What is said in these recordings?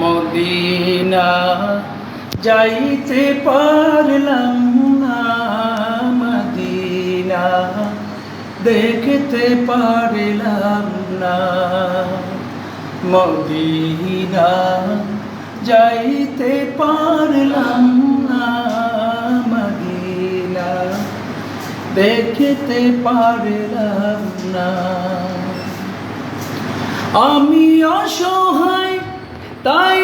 Medina যাইতে পারলাম না, মদিনা দেখতে পারলাম না। মদিনা যাইতে পারলাম না, মদিনা দেখতে পারলাম না। আমি অসহায় তাই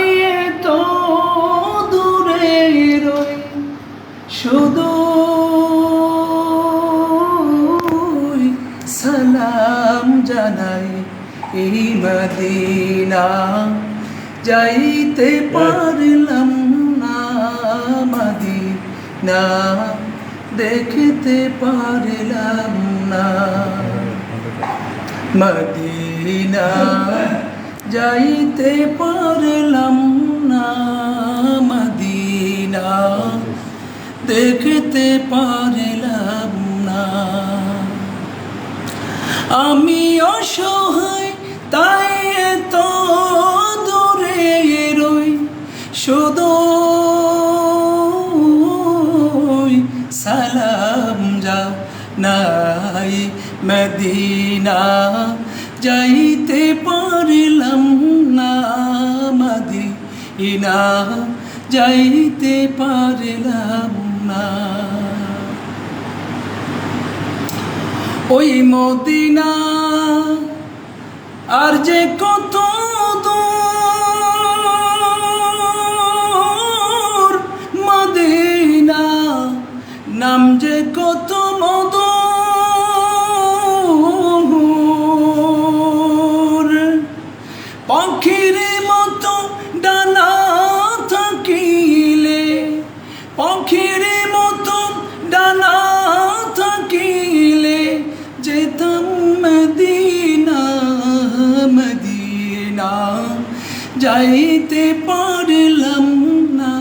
তো দূরে রই, শুধু সালাম জানাই এই মদিনা যাইতে পারলাম না, মদিনা দেখতে পারলাম না। মদিনা যাইতে পারলাম না, মদিনা দেখতে পারলাম না। আমি অসহায় তাই তো দূরে রই, শুধু সালাম জানাই মদিনা যাইতে পারলাম না, মদিনা যাইতে পারলাম না। ওই মদিনা আর যে কত দূর, মদিনা নাম যে কত মধুর। পাখির মতো ডানা থাকিলে, পাখির মতো ডানা থাকিলে যেতাম মদিনা, মদিনা যাইতে পারলাম না,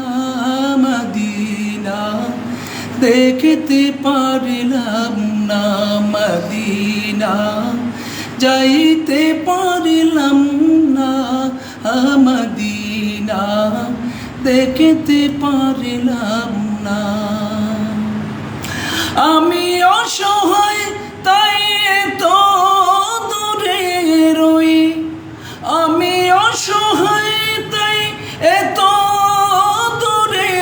মদিনা দেখতে পারলাম না। মদিনা যাইতে পারলাম না, মদিনা দেখতে পারলাম না। আমি অসহায় তাই তো দূরে রই, আমি অসহায় তাই এত দূরে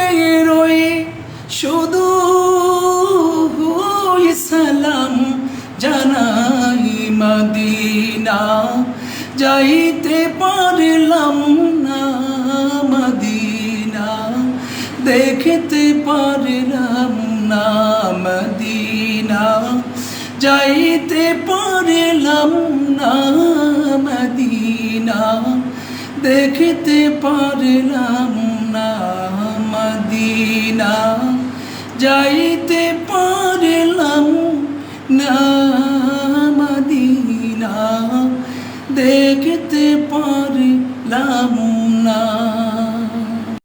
রই, শুধু সালাম জানাই মদিনা যাইতে পারলাম না, মদিনা দেখতে পারলাম না। মদিনা যাইতে পারলাম না, মদিনা দেখতে পারলাম না। মদিনা যাইতে পারলাম না।